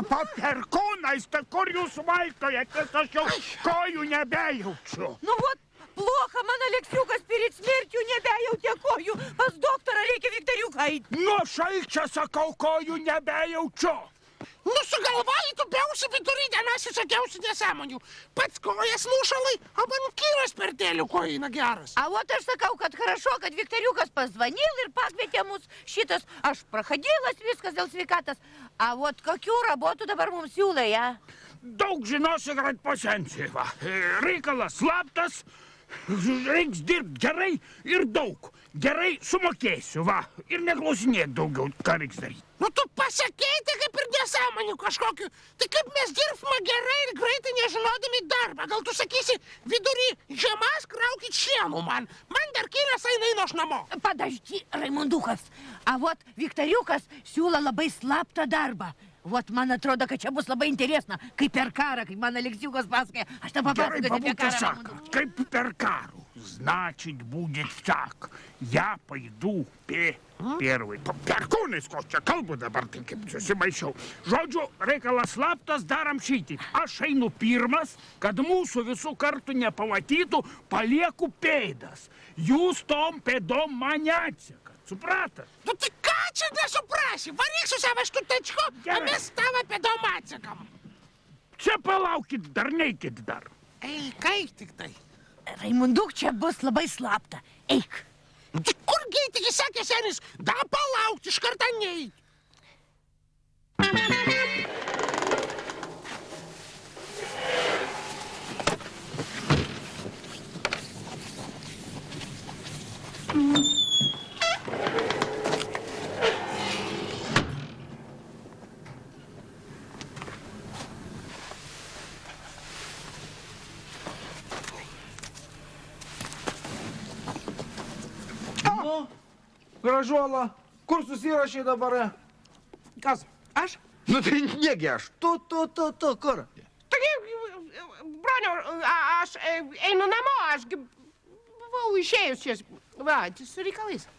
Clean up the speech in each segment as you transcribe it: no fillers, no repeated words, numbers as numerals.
Po perkūnais, tai kur jūs vaiktojatės, aš jau kojų nebejaučiu. Ну вот, плохо, man Aleksiukas перед смертью nebejaučia kojų. Pas doktorą reikia Viktoriuką eiti. Nuo šalčio sakau, kojų nebejaučiu. Nu, sugalvojai, tu biausi vidury dienas visokiausių nesąmonių. Pats kojas nušalai, o man Kyras per tėlių kojina geras. А вот aš sakau, kad хорошо, kad Viktoriukas позвонил ir pakvietė mus šitas. Aš praходилась viskas dėl sveikatas. А вот kokių работų dabar mums siūlai, a? Daug žinosi, kad pasensijai, va. Reikalas slaptas, reiks dirbti gerai ir daug. Gerai sumokėsiu, va. Ir neklausinėk daugiau, ką reiks daryti. Nu, tu pasakei, tai kaip ir nesąmonių kažkokiu. Tai kaip mes dirbsime gerai ir greitai nežinodami darbą. Gal tu sakysi, vidury žiemas kraukit šienų man. Man dar Kyras eina aš namo. Подожди, Raimundukas. А вот Viktoriukas siūlo labai slaptą darbą. Вот man atrodo, kad čia bus labai interesna. Kaip per karą, kaip man Aleksiukas pasakė. Aš tą papasakosiu apie Бабука karą. сака, kaip per karų. Значит, будет так. Я paidu первый. Perkūnais, ko čia kalbu dabar, tai kaip susimaišiau. Žodžiu, reikalas slaptas, daram šitį. Aš einu pirmas, kad mūsų visų kartų nepamatytų, palieku pėdas. Jūs tom pėdom mane atsekat. Supratat? Nu, tai ką čia nesuprasi? Varyk su savo štutačku, o mes tavo pėdom atsekam. Čia palaukit, dar neikit dar. Ei, kaip tik tai? Raimunduk, čia bus labai slapta. Eik. Nu, tai kurgi, tik sakė senis, da palaukti, iš karto neįt. Nu, gražuola, kur susirašė dabar? Kas? Aš? Nu tai negi aš. Tu, kur? Taigi, broniau, aš einu namo, aš buvau išėjusios, va, su reikalais.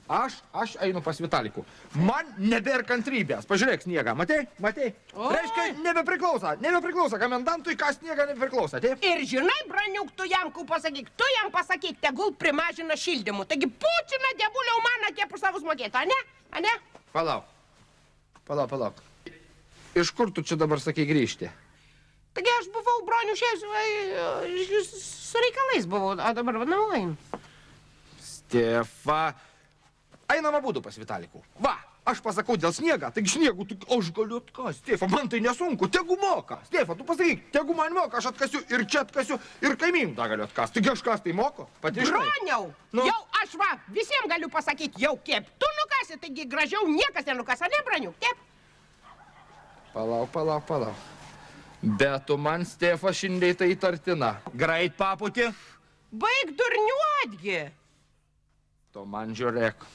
Aš einu pas Vitalikų. Man nebėr kantrybės. Pažiūrėk sniegą. Matei? Oi. Reiškia, nebepriklauso. Komendantui ką sniegą nebepriklauso, taip? Ir žinai, braniuk, tu jam pasakyk, tegul primažina šildymų. Taigi pučina dievuliau man atėpų savus mokėtų, ane? Palauk. Iš kur tu čia dabar sakai grįžti? Taigi aš buvau, broniu, išėjus, su reikalais buvau, o dabar namo einu. Stefa, einam abudu pas Vitalikų. Va, aš pasakau dėl sniegą, taigi sniegų, aš galiu atkast. Stefa, man tai nesunku, tegu moka. Stefa, tu pasakyk, tegu man moka, aš atkasiu ir čia atkasiu, ir kaimynų tą galiu atkast. Taigi aš kas tai moku, pati žinai. Broniau, jau aš va, visiems galiu pasakyti, jau kep. Tu nukasi, taigi gražiau niekas nenukasa, ne, braniuk, kep. Palauk. Bet tu man, Stefa, šiandien tai įtartina. Greit paputį? Baig durniuotgi. Tu man žiūrėk.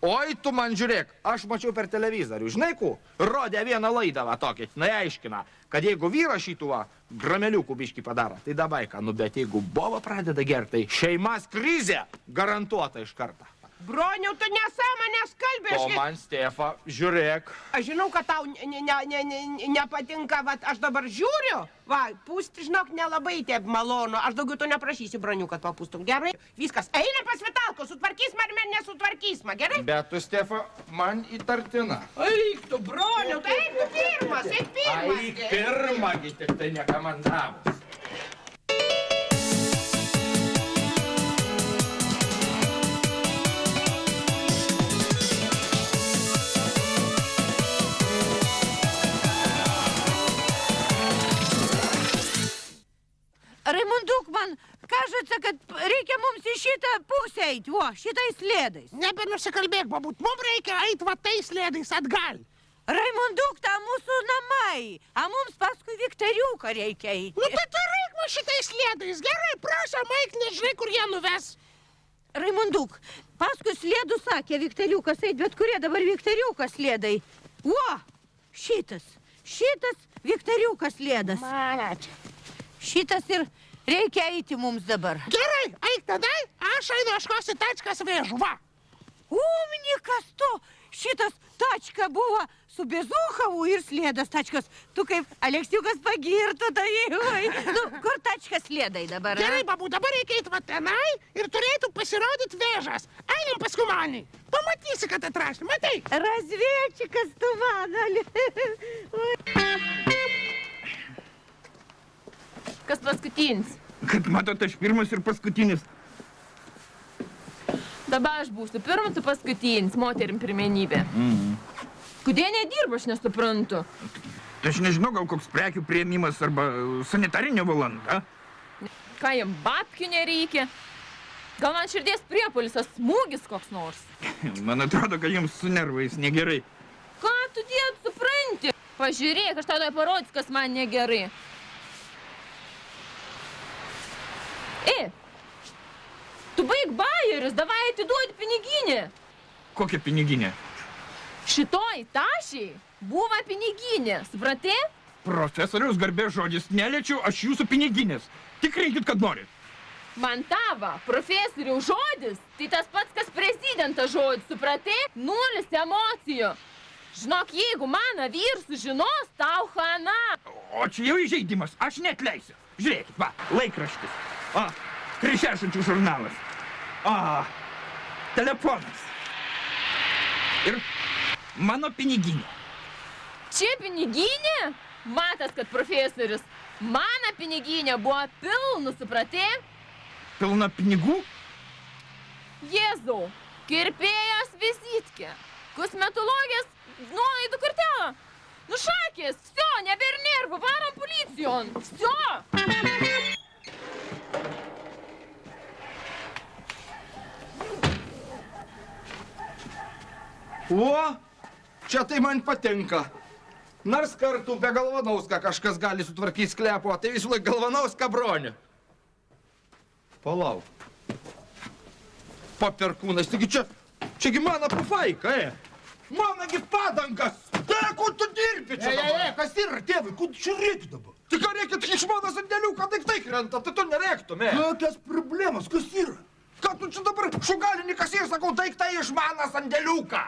Oi, tu man žiūrėk. Aš mačiau per televizorių. Žinai, ku? Rodė vieną laidą va tokį. Aiškina, kad jeigu vyras šitų va, grameliukų biškį padaro, tai dabai ką. Nu, bet jeigu bova pradeda gerti, tai šeimas krizė garantuota iš karto. Broniau, tu nesąmonės kalbė. O man, Stefa, žiūrėk. Aš žinau, kad tau nepatinka, vat aš dabar žiūriu. Va, pūsti, žinok, nelabai taip malonu. Aš daugiau to neprašysiu, broniu, kad papūstum. Gerai? Viskas. Eina pas Vitalko, sutvarkys man, nesutvarkys man, gerai? Bet tu, Stefa, man įtartina. Eik tu, broniau, tai eik tu pirmas, eik pirmas. Eik pirmagi, tik tai nekamandavus. Raimunduk, man кажется, kad reikia mums į šitą pusę eiti, šitais slėdais. Nebenusikalbėk, babūt, mums reikia eiti va tais slėdais atgal. Raimunduk, ta mūsų namai, a mums paskui Viktoriuką reikia eiti. Nu, tai tu reik va šitais slėdais. Gerai, prašom, eik, nežinai, kur jie nuves. Raimunduk, paskui slėdų sakė Viktoriukas eit, bet kurie dabar Viktoriukas slėdai? Šitas Viktoriukas slėdas. Man ačiū. Šitas ir reikia eiti mums dabar. Gerai, eik tada, aš einu aškosi tačkas vėžu, va. Umnikas tu, šitas tačka buvo su Bezuchovu ir slėdas tačkas. Tu kaip Aleksiukas pagirtų, tai oi. Nu, kur tačkas slėdai dabar? Gerai, babu, dabar reikia eiti va tenai ir turėtų pasirodyti vėžas. Einam paskui manį. Pamatysi, kad atrasti. Matai? Razvėčikas tu mano. Kas paskutinis? Kaip matot, aš pirmas ir paskutinis. Dabar aš būsiu pirmas, tu paskutinis, moterim pirmenybė. Kodėl nedirba, aš nesuprantu. Tai aš nežinau, gal koks prekių priėmimas arba sanitarinė valanda. Ką jam babkių nereikia? Gal man širdies priepuolis, smūgis koks nors? Man atrodo, kad jums su nervais negerai. Ką tu, dėd, supranti? Pažiūrėk, aš tau parodys, kas man negerai. Tu baig bajerius, davai atiduoti piniginę. Kokia piniginė? Šitoj tašiai buvo piniginė, supratai? Profesoriaus garbės žodis, neliečiu aš jūsų piniginės. Tikrinkit, kad norit. Man tava, profesoriaus žodis, tai tas pats, kas prezidento žodis, supratai? Nulis emocijų. Žinok, jeigu mano vyr sužinos, tau hana. O čia jau įžeidimas, aš neatleisiu. Žiūrėkit, va, laikraštis. Kryžiašančių žurnalas. Telefonas. Ir mano piniginė. Čia piniginė? Matas, kad profesorius. Mano piniginė buvo pilna, supratai? Pilna pinigų? Jėzau, kirpėjos vizitkė, kosmetologės nuolaidų kortelė. Nu šakės, vsio, nebėr nervų, varom policijon, vsio. O, čia tai man patinka. Nors kartų be Galvanauską kažkas gali sutvarkyti sklepo, tai visų laik Galvanauską bronį. Palauk. Paperkūnas, taigi čiagi mano pufaika, Managi padangas. Tai, kur tu dirbi čia? Kas yra, tėvai, kur čia reikia dabar? Tai ką reikia, tik iš mano sandėliuką daiktai krenta, tai tu nereiktum, Kokias problemas, kas yra? Ką tu čia dabar šugalinikas ir sakau, daiktai iš mano sandėliuką?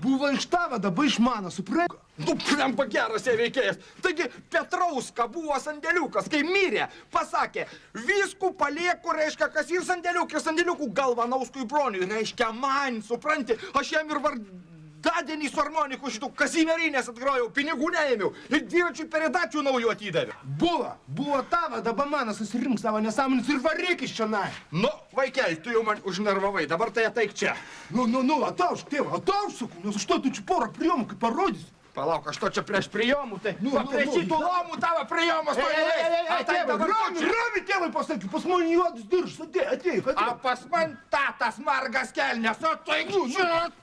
Buvo iš tavo, dabar iš mano, supranti? Nu, plempa geras jie veikėjas. Taigi, Petrauska buvo sandėliukas, kai mirė, pasakė, viskų palieku, reiškia, kas ir sandėliukų Galvanauskui broniui, reiškia, man, supranti, aš jam ir vardadienį su harmoniku šitų Kazimierinės atgrojau, pinigų neėmiau ir dviračių peredačių naujų atidaviau. Buvo tavo, dabar mano susirink savo nesąmonės ir varyk iš čionai. Nu, vaikeli, tu jau man užnervavai, dabar tai ateik čia. Nu, ataušk, tėva, ataušk, sakau, nes aš to tu čia porą prijomų, kaip parodysiu. Palauk, aš to čia prieš prijomų, tai prie nu, šitų lomų tavo prijomas to Rami, tėvai, pasakyk, pas man juodus diržas, ateik. A pas man tatas margas kelnes, o tai čia.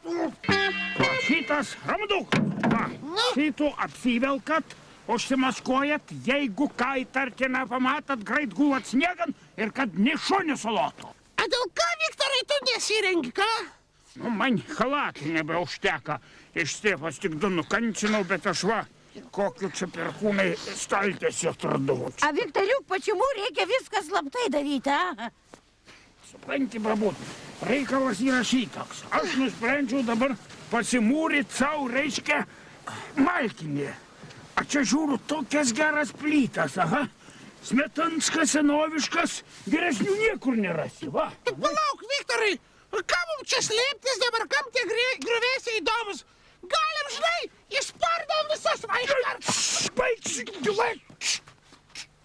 Šitas ramdukas. Šitų apsivelkat, užsimaskuojat, jeigu ką įtartiną pamatat, greit gulat sniegant ir kad nė šuo nesalotų. A dėl ką, Viktorai, tu nesirengi, ką? Nu, man chalatį nebeužteka. Iš Stefos tik du nukančinau, bet aš va, kokiu čia perkūnai staltiesį atradau. A, Viktoriuk, почему reikia viską slaptai daryti, a? Supranti, babut, reikalas yra šitoks. Aš nusprendžiau dabar pasimūryti savo, reiškia, malkinį. A čia žiūriu tokias geras plytas, aha. Smetanskas, senoviškas, geresnių niekur nerasi, va. Tik palauk, Viktorai, ką mums čia slėptis dabar, kam tie griuvėsiai įdomus? Galim, žinai, išpardom visas vaikštas. Baigsi, gilai.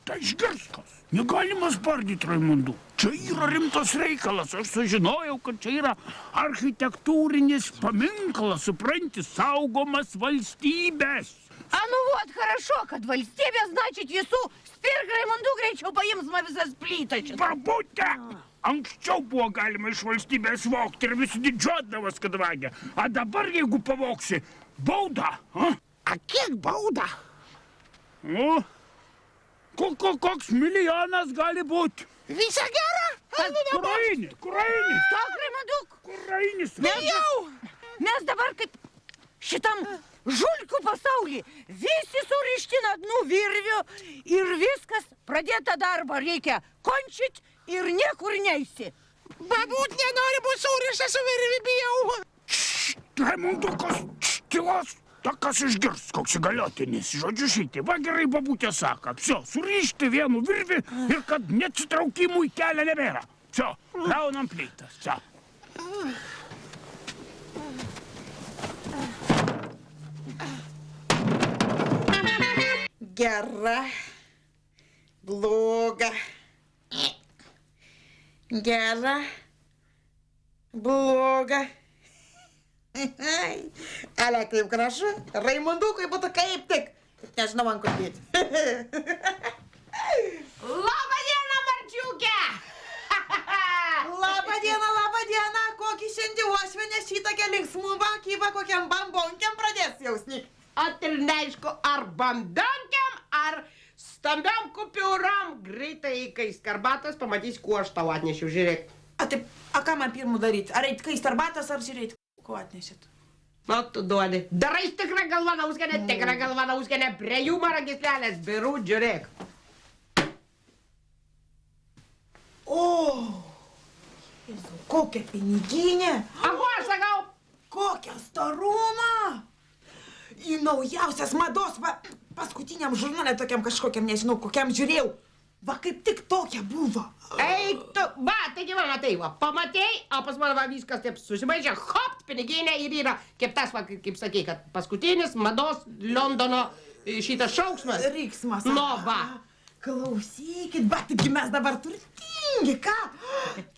Tai išgerskas. Negalima spardyti, Raimundų. Čia yra rimtas reikalas. Aš sužinojau, kad čia yra architektūrinis paminklas, supranti, saugomas valstybės. А ну вот, хорошо, kad valstybė, значит, visų spirk Raimundų greičiau paims man visas plytačias. Babute! Anksčiau buvo galima iš valstybės vogti ir visi didžiuodavos, kad vagia. A dabar, jeigu pavoksi, bauda. A kiek bauda? Nu, koks milijonas gali būti? Visa gera? Kur eini? Stok, Raimunduk! Kur eini? Jau! Mes dabar kaip šitam žulkių pasaulį, visi surišti nuo dnų virvių ir viskas, pradėta darbą reikia končit ir niekur neisi. Babut nenori būti surištas su virvi, bijau. Raimundukas, tylos, ta kas išgirs, koks įgaliotinis. Žodžiu šitai, va gerai babutė sako. Vsio, surišti vienu virvi ir kad neatsitraukimų į kelią nebėra. Vsio, raunam plytas. Vsio. Gera, bloga. Gera, bloga. Ale kaip gražu. Raimundukai būtų kaip tik. Nežinau, man kur dėti. Labą dieną, Marčiukė! Labą dieną. Kokį šiandien uošvenę šitokią linksmumą, kyba kokiam bambonkiam pradės jausnį. At ir neaišku, ar bambionkiam, ar stambiam kupiūram. Greitai įkais karbatas, pamatys, kuo aš tau atnešiu, žiūrėk. A ką man pirmų daryti? Ar eit kaist arbatas, ar žiūrėti, ko atnešit? Nu, tu duodi. Darai tikrą galvą nauskienę, prie jų maragislelės, biru, žiūrėk. O, Jėzau, kokia piniginė. Aho, aš sakau. Kokia storuma. Į naujausias mados, paskutiniam žurnale tokiam kažkokiam, nežinau, kokiam žiūrėjau. Va, kaip tik tokia buvo. Eik tu, va, taigi va, matai, va, pamatei, o pas mane va viskas taip susimaišė, hop, piniginė ir yra, kaip tas, va, kaip sakei, kad paskutinis mados Londono šitas šauksmas. Riksmas. Nu, va. Klausykit, bet taigi mes dabar turtingi, ką?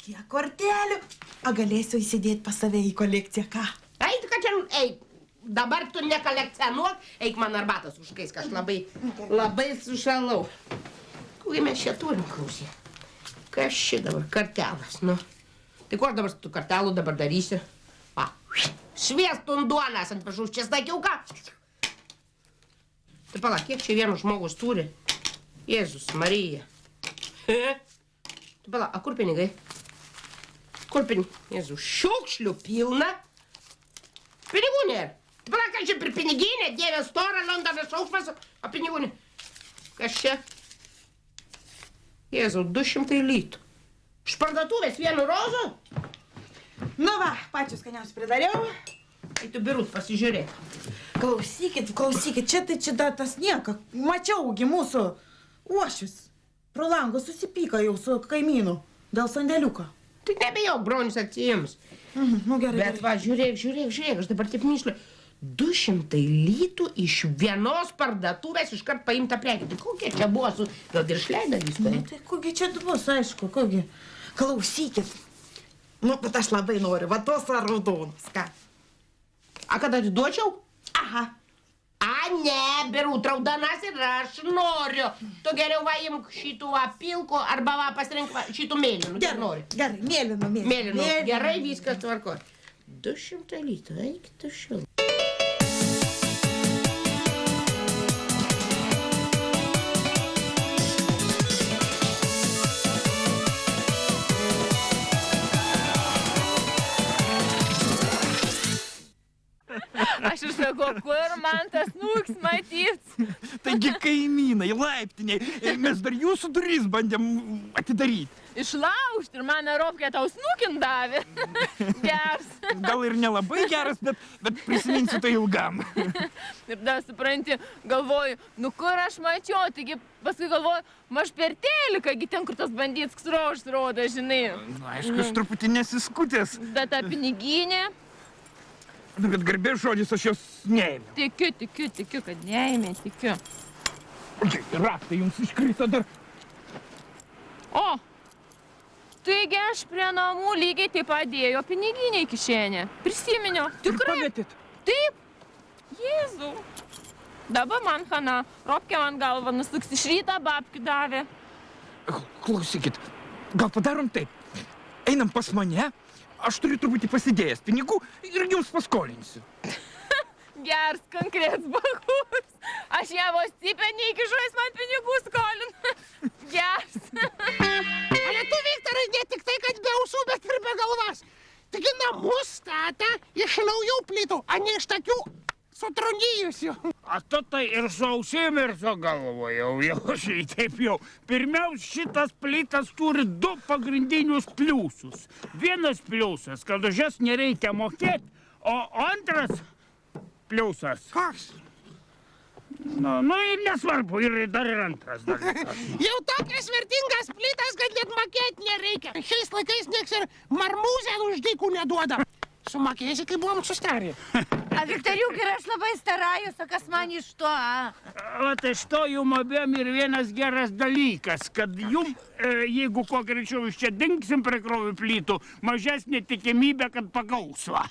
Kiek kortelių. A, galėsiu įsidėti pas save į kolekciją, ką? Eik, kad čia, eik, dabar tu nekolekcionuok, eik man arbatas užkais, kad aš labai sušalau. Kurį mes čia turim, klausy? Kas čia dabar? Kartelas, nu. Tai kur dabar tu kartelų dabar darysi? Va, šviestum duonas ant viršaus česnakiuką. Tai pala, kiek čia vienas žmogus turi? Jėzus, Marija. Tai pala, a kur pinigai? Kur pinigai? Jėzus, šiukšlių pilna. Pinigų nėra. Tai pala, kas čia per piniginę? Dieve storą, Londono šauksmas, o pinigų nėra. Kas čia? Jėzau, 200 litų. Iš parduotuvės vienu rozu? Nu va, pačius skaniausius pridariau. Tai tu birut pasižiūrėk. Klausykit, čia tai čia tas nieka. Mačiaugi mūsų uošius. Pro langą susipyko jau su kaimynu dėl sandėliuko. Tai nebejau, bronius atsijims. Nu gerai. Bet va, žiūrėk, aš dabar taip myšliu. 200 litų iš vienos parduotuvės iškart paimta prekė. Tai kokie čia buvo su... Gal ir išleido viską? Nu, tai kokie čia bus, aišku, kokie. Klausykit. Nu, bet aš labai noriu, va tos raudonos, ką? A, kad atiduočiau? Aha. A, ne, birut, raudonas ir aš noriu. Tu geriau va imk šitų va pilko arba va pasirink va šitų mėlynų. Gerai, mėlynų. Mėlynų. Gerai, viskas tvarko. 200 litų, eik tu šil. Aš ir sakau, kur man tas nūks matyt? Taigi kaimynai, laiptiniai, mes dar jūsų duris bandėm atidaryti. Išlaužti ir man Ropkė tau snukint davė. Gers. Gal ir nelabai geras, bet prisiminsiu tai ilgam. Ir dar supranti, galvoju, nu kur aš mačiau, taigi paskui galvoju, maž per teliką, ten kur tas bandytas rožs rodo, žinai. Na, aišku, aš truputį nesiskutęs. Bet ta piniginė... Nu, bet garbės žodis aš jos neėmiau. Tikiu, kad neėmė, tikiu. Raktai jums iškrito dar. O, taigi aš prie namų lygiai taip padėjo piniginę į kišenę. Prisiminiau, tikrai. Ir pametėt? Taip, Jėzau. Dabar man Hana, Ropkė man galvą nusuks, iš ryto babkių davė. Klausykit, gal padarom taip. Einam pas mane. Aš turiu truputį pasidėjęs pinigų ir jums paskolinsiu. Gers konkrets bagus. Aš ją vos cipę neįkišu, jis man pinigų skolina. Gers. Ale tu, Viktorai, ne tik tai, kad be ausų, bet ir be galvas. Taigi namus statė iš naujų plytų, o ne iš tokių sutrūnijusių. A to tai ir su ausim, ir su galvojau, jau šitaip jau. Pirmiausia, šitas plytas turi 2 pagrindinius pliusus. Vienas pliusas, kad už jas nereikia mokėti, o antras, pliusas. Koks? Nu ir nesvarbu, ir dar ir antras dalykas. Jau tokias vertingas plytas, kad net mokėti nereikia. Šiais laikais nieks ir marmūzę už dykų neduoda. Sumokėsi, kai buvom sustarę. A Viktoriuk ir aš labai starajus, o kas man iš to, a? Vat iš to jum abiem ir vienas geras dalykas, kad jum, jeigu kuo greičiau iš čia dingsim prie krovių plytų, mažesnė tikimybė, kad pagaus, va.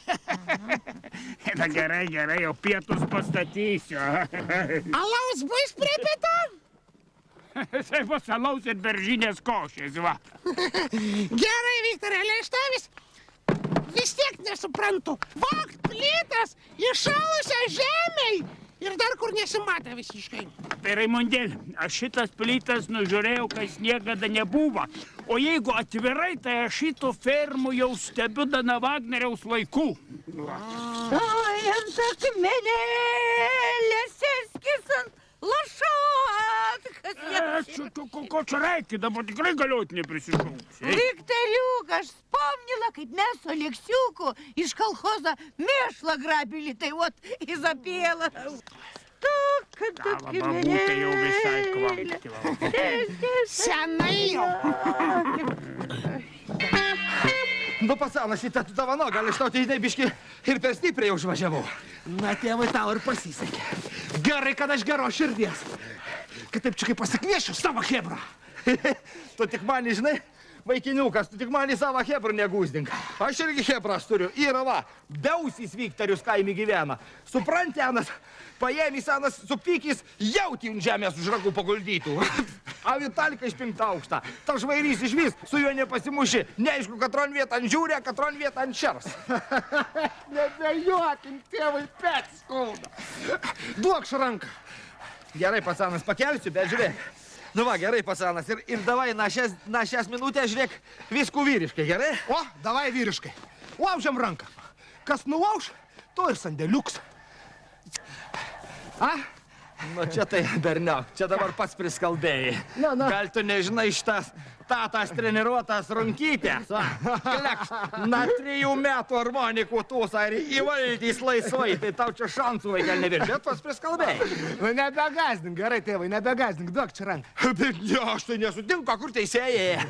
Na gerai, jau pietus pastatysiu. Alaus bus prie pietų? Tai bus alaus ir beržinės košės, va. Gerai, Viktorėlė, aš tavis vis tiek nesuprantu. Vogt plytas įšalusią žemei ir dar kur nesimatė visiškai. Tai Raimondėlė, aš šitas plytas nužiūrėjau, kas niekada nebuvo. O jeigu atvirai, tai aš šito fermų jau stebiu Dana Vagneriaus laikų. Ой, ant akmenėlės sėskis ant лошадках. Ko čia reikia, dabar tikrai galioti neprisišauksi. Viktoriuk, aš spomnila, kaip mes su Aleksiuku iš kolchozo mėšlą grabili, tai vat į zapėlą. Tavo babutė jau visai kvapti. Senai jau. Nu, pasanas, šitą tu dovano, gal iš tau tai biški ir per stipriai užvažiavau. Na, tėvai, tau ir pasisekė. Gerai, kad aš geros širdies. Kad taip čia kaip pasikviešiu savo hebrą. Tu tik man, žinai, vaikiniukas, tu tik man į savo hebrą negūzdink. Aš irgi hebras turiu. Yra va, Biausis Viktorius kaimi gyvena. Supranti, Anas, paėmė senas supykis, jauti ant žemės už ragų paguldytų. A Vitalika išpinta aukštą. Ta žvairys išvis, su juo nepasimuši. Neaišku, katron vietą ant žiūrė, katron vietą ant šers. Nebejuokim, tėvai, petis skauda. Duokš ranką. Gerai, pasanas, pakelsiu, bet žiūrėk. Nu va, gerai, pasanas. Ir davai, na šias minutės, žiūrėk, viskų vyriškai, gerai? O, davai vyriškai. Laužiam ranką. Kas nulauž, to ir sandėliuks. A? Nu, čia tai berniok, čia dabar pats priskalbėjai. Na. Gal tu nežinai šitas tatas treniruotas runkytės, va? Klekš, na 3 metų armonikų tūsą ir įvaldys laisvai, tai tau čia šansų vaikel nevirš, bet pats priskalbėjai. Nu, nebegazdink, gerai, tėvai, nebegazdink, duok čia ranką. Bet ne, aš tai nesutinku, kur teisėjai.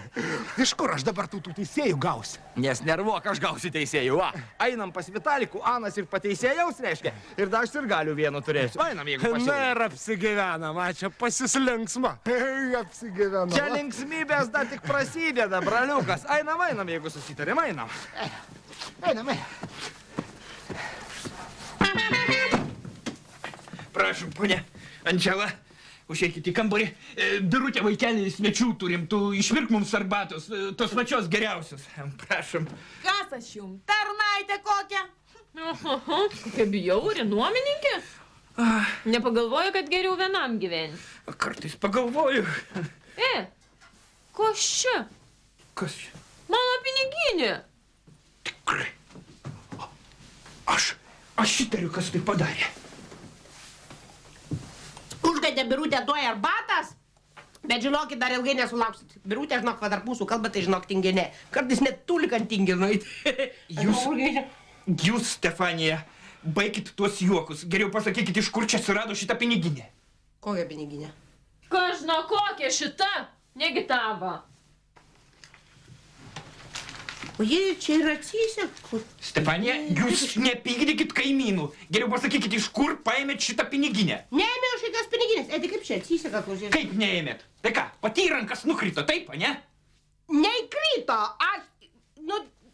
Iš kur aš dabar tų teisėjų gausiu? Nes nervuok, aš gausiu teisėjų, va. Einam pas Vitalikų, Anas ir pateisėjaus reiškia. Ir dar aš ir galiu vienu turėsiu. Einam, jeigu pasiūlė. Na ir apsigyvenam, čia pasislinksma. Apsigyvenam. Čia linksmybės dar tik prasideda, braliukas. Einam, jeigu susitarėm, einam. Einam. Prašom, ponia Andžela, užeikit į kambarį. Birutė, vaikelį, svečių turim. Tu išvirk mums arbatos, tos pačios geriausios. Prašom. Kas aš jum? Tarnaitė kokia? Oho, kokia bjauri nuomininkė. Nepagalvoju, kad geriau vienam gyventi. Kartais pagalvoju. Kas čia? Kas čia? Mano piniginė. Tikrai. Aš įtariu, kas tai padarė. Užgaidė Birutė duoja arbatas, bet žinokit, dar ilgai nesulauksit. Birutė, žinok, va tarp mūsų kalba, tai žinok, tinginė. Kartais net tulikant tinginait. Jūs, Stefanija, baikit tuos juokus. Geriau pasakykit, iš kur čia surado šitą piniginę. Kokią piniginę? Kažna kokia šita, negi tava. O jie čia yra atsysė. Stefanija, jūs nepykdykit kaimynų. Geriau pasakykit, iš kur paėmėt šitą piniginę. Neėmiau šitas piniginės. Tai kaip čia atsysė, ką klausė? Kaip neėmėt? Tai ką, pati į rankas nukrito, taip, ne? Neįkrito.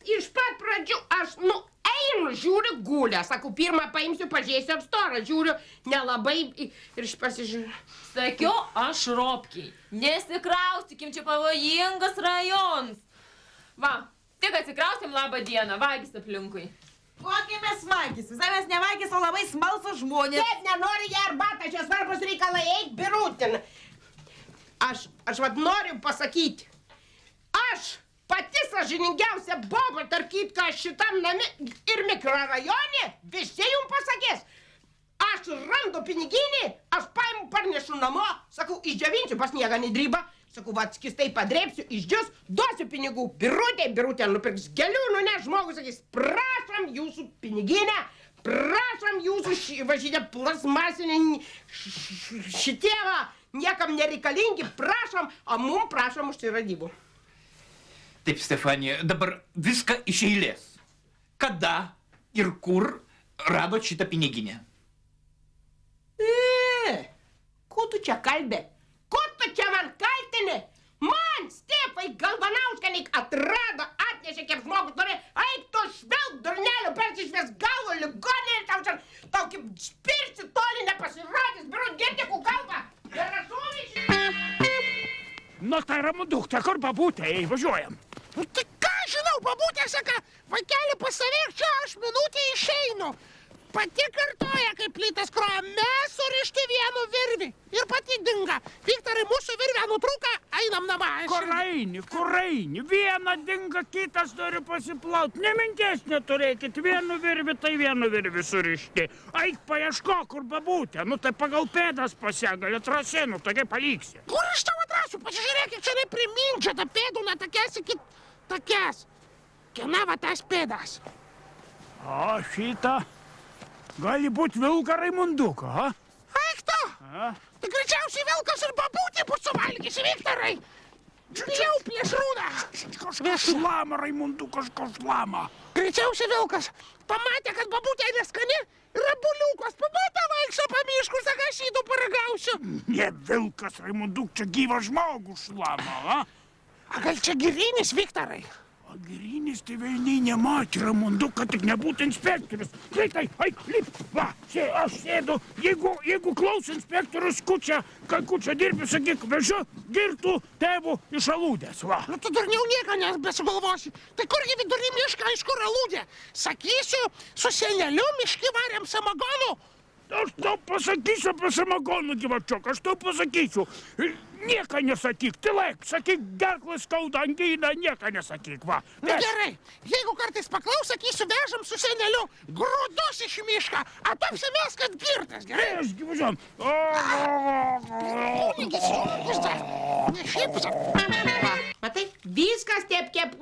Iš pat pradžių einu, žiūriu, gulę. Sakau, pirmą paimsiu, pažiūrėsiu ant storą. Žiūriu, nelabai ir pasižiūriu. Sakiau, aš ropkiai. Nesikraustykim, čia pavojingas rajonas. Va, tik atsikraustėm, labą dieną, vagis aplinkui. Kokie mes vagys? Visai mes ne vagys, o labai smalsūs žmonės. Taip, nenori ją arbatą, čia svarbus reikalai, eik, Birutin. Aš vat noriu pasakyti. Aš pati sąžiningiausia boba, tarp kitko, šitam name ir mikrorajone visi jums pasakės. Aš randu piniginį, aš paimu, parnešu namo, sakau, išdžiovinsiu, pas sniegą nedrybą. Sakau, va, skistai padrėpsiu, išdžius, duosiu pinigų Birutė nupirks gėlių, ne žmogus sakys, prašom jūsų piniginę, prašom jūsų važinė plasmasinė šitie niekam nereikalingi, prašom, o mum prašom užsiradybų. Taip, Stefanija, dabar viską iš eilės. Kada ir kur radot šitą piniginę? Ko tu čia kalbė? Ko tu čia man kaltini? Man, Stefai Galvanauskai atrado, atnešė, kaip žmogus norėjo. Eik tu švelk, durnelių, persišvės galvo, ligonė, tau kaip spirsi toli nepasirodys, biurų girtikų kalbą. Nu tai Ramunduk, tai kur babutė, važiuojam. Tai ką žinau, babutė saka, vaikeli pasavėk čia, aš minutę išeinu. Pati kartoja, kaip plytas kroja, mes surišti vienu virvį. Ir pati dinga. Viktorai, mūsų virvę nutrūka, einam namą. Kur eini? Viena dinga, kitas turi pasiplaut. Neminties neturėkit, vienu virvį, tai vienu virvį surišti. Eik paieško, kur babutė. Nu tai pagal pėdas pasigali atrasi, nu tai kaip paliksi. Kur aš tau atrasiu? Pasižiūrėkit, čia neprimindžia, ta pėdų netakės iki takės. Kiena va tas pėdas? O šitą gali būti vilka Raimunduko, ha? Eik tu! Tai greičiausiai vilkas ir babutė bus suvalgys, Viktorai. Bijau plėšrūną. Šlama, Raimundukas, šlama. Greičiausiai vilkas pamatė, kad babutė neskani ir abuliukas pamatė vaikščio po miškus, saka, aš įdu paragausiu. Ne vilkas, Raimunduk, čia gyvas žmogus šlama, ha? A gal čia girinis, Viktorai? O girinis tai velniai nematė, Ramunduk, kad tik nebūtų inspektorius. Greitai, eik, lip, va, aš sėdu. Jeigu klaus inspektorius kučia dirbi, sakyk, vežiu girtų tėvų iš alūdės, va. Nu, tu dar nieko nebesigalvosi. Tai kurgi vidury mišką, iš kur alūdė? Sakysiu, su seneliu miški varėm samagonu. Aš tau pasakysiu apie samagonų, gyvačiok, aš tau pasakysiu. Nieko nesakyk, tylėk, sakyk, gerklas skauda, angina, nieko nesakyk, va. Na gerai, jeigu kartais paklaus, sakysiu, vežam su seneliu grūdus iš mišką, a tu apsimes, kad girtas, gerai? Aš gyvažiam. Matai, viskas kep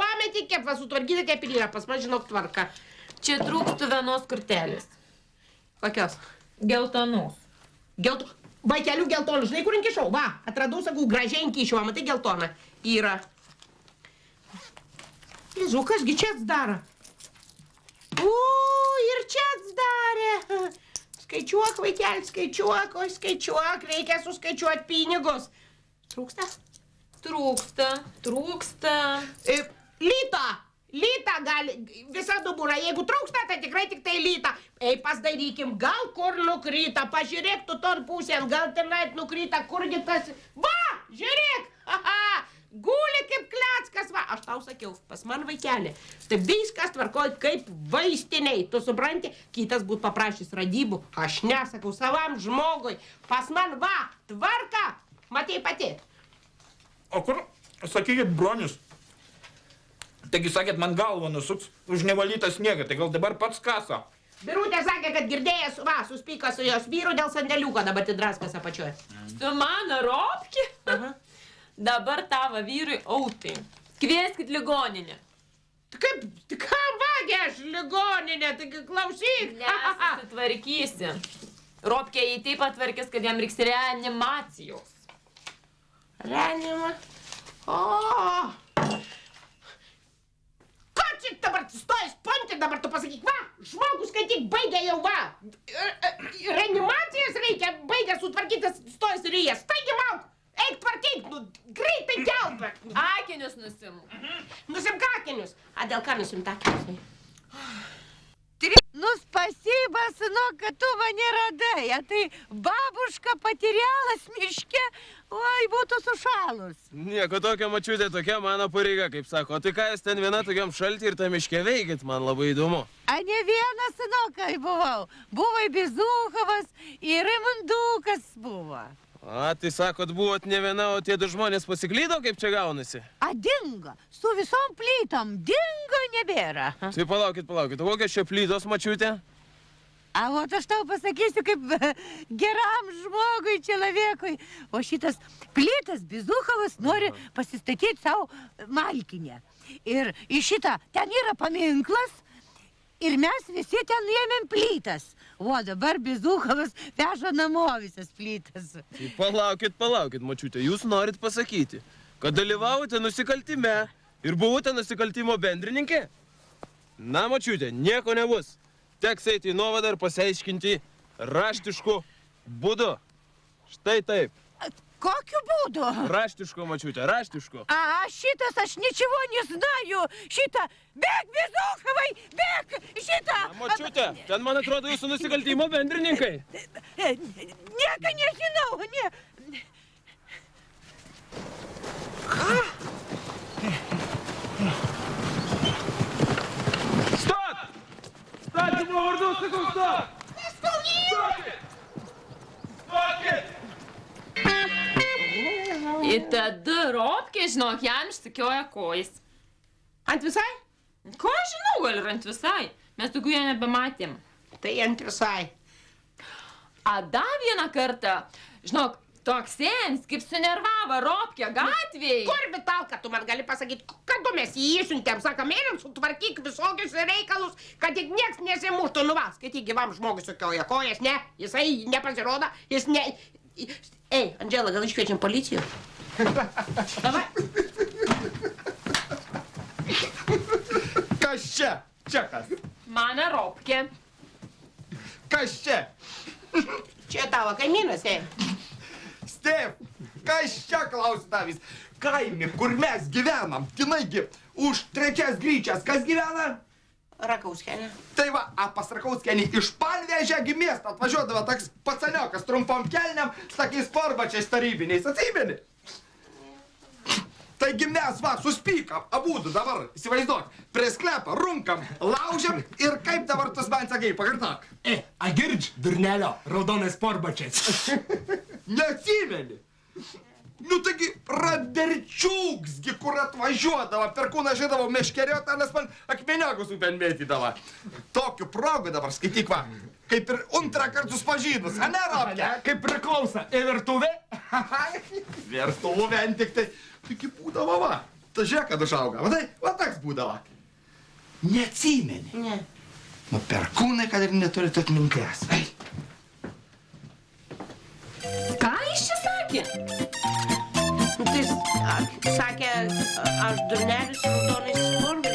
pameti, kep va sutvarkyta, kep ir yra, pas man žinok tvarka. Čia trūksta vienos kortelės. Kokios? Geltonus. Vaikelių geltonų, žinai, kur inkišau? Va, atradau, sakau, gražiai inkišau, matai geltoną. Yra. Jezu, kasgi čia atsdaro? O, ir čia atsdarė. Skaičiuok, vaikeli, skaičiuok, oi, skaičiuok, reikia suskaičiuoti pinigus. Trūksta? Trūksta. Lytą gali, visa dubura, jeigu trūksta, tai tikrai tik tai lytą. Ei, pasdarykim, gal kur nukryta, pažiūrėk tu ton pusėn, gal tenait nukryta, kurgi tas... Va, žiūrėk, guli kaip kleckas, va, aš tau sakiau, pas man vaikelė. Tai viskas tvarkoj kaip vaistiniai, tu supranti, kitas būt paprašys radybų, aš nesakau savam žmogui, pas man va, tvarka, matei pati. O kur, sakykit, bronius? Taigi sakėt, man galvą nusuks už nevalytą sniegą, tai gal dabar pats kasa? Birutė sakė, kad girdėjęs, va, suspyka su jos vyru dėl sandėliuko, dabar tidraskas apačioje. Su mano ropki? Dabar tavo vyrui autai. Kvieskit ligoninę. Tai kaip, tai kam vagė aš ligoninę, tai klausyk. Nesusitvarkysi. Ropkė jį taip atvarkės, kad jam reiks reanimacijos. Reanima? O! Ką čia dabar stoji sponti, dabar tu pasakyk, va, žmogus skaityk, baigė jau, va. Reanimacijas reikia, baigė sutvarkytas, stojus ir jas. Taigi, mauk, eik tvarkyk, nu, greitai gelbėk. Akinius nusimk. Nusimk akinius. A dėl ką nusimt akinius? Ну, спасибо, сынок, kad tu mane radai, a tai babuška patirėlas miške, oi, būtų sušalus. Nieko tokio, mačiutė, tokia mano pareiga, kaip sako. O tai ką jūs ten viena tokiam šaltį ir tą miške veikit, man labai įdomu. A ne vienas, sinokai, buvau. Buvo ir Bizuchovas, ir Raimundukas buvo. A, tai sakot, buvot ne viena, o tie du žmonės pasiklydo, kaip čia gaunasi? A dingo, su visom plytom, dingo nebėra. Tai palaukit, o kokios čia plytos, mačiutė? A, o aš tau pasakysiu, kaip geram žmogui, človekui. O šitas plytas Bizuchovas nori pasistatyti savo malkinę. Ir į šitą, ten yra paminklas, ir mes visi ten ėmėm plytas. O dabar Bizūchavas veža namo visas plytas. Tai palaukit, močiute, jūs norit pasakyti, kad dalyvavote nusikaltime ir buvote nusikaltimo bendrininkė? Na, močiute, nieko nebus. Teks eiti į nuovadą ir pasiaiškinti raštišku būdu. Štai taip. Kokiu būdu? Raštišku, močiute, raštišku. Šitas aš ničего не знаю. Šitą, bėk, Bizūchavai, bėk, šitą. Na, močiute, ten, man atrodo, jūsų nusikaltimo bendrininkai. Nieko nežinau, ne. Stot! Statymo vardu, sakau, stot! Stokit! Stokit! Ir tada Robkė, žinok, jam išsikioja kojas. Ant visai? Ko aš žinau, gal ir ant visai. Mes tokių ją nebematėm. Tai ant visai. A dar vieną kartą, žinok, toks senis, kaip sunervavo Robkė gatvėj. Kur Vitalka, tu man gali pasakyti, kad mes jį įsiuntėm, sakamėlėm, sutvarkyk visokius reikalus, kad tik nieks nesimuštų, nu va, skaityk, gyvam žmogui sukioja kojas, ne, jisai nepasirodo, jis ne... Ei, Andžela, gal iškviečiam policiją? Davai. Kas čia? Čia kas? Mano Robkė. Kas čia? Čia tavo kaimynas, ei. Stef, kas čia klausia Davis? Kaime, kur mes gyvenam, tinaigi, už 3 gryčias, kas gyvena? Rakauskienė. Tai va, pas Rakauskienį iš Panevėžio į miestą atvažiuodavo toks pacaniokas trumpom kelniam, su tokiais sporbačiais tarybiniais, atsimeni? Taigi mes va, suspykam, abudu dabar, įsivaizduok, prie sklepą, runkam, laužiam ir kaip dabar tu man sakai, pakartok. A girdž, durnelio, raudonais sporbačiais. Neatsimeni? Nu, taigi, Raderčiūksgi, kur atvažiuodavo, per kūną žydavo meškeriotą, nes man akmeniakus upėn mėtydavo. Tokiu progu dabar skaityk va, kaip ir antrą kartą susipažinus, ane, Robke? Kaip priklauso, į virtuvę? Virtuvė, tik tai, taigi būdavo va, ta žiūrėk, kad užauga, va tai, va toks būdavo. Neatsimeni? Ne. Nu, per kūną, kad ir neturite atminties. Ką jis čia sakė? Tai sakė, aš durnelis raudonais sporbačiais.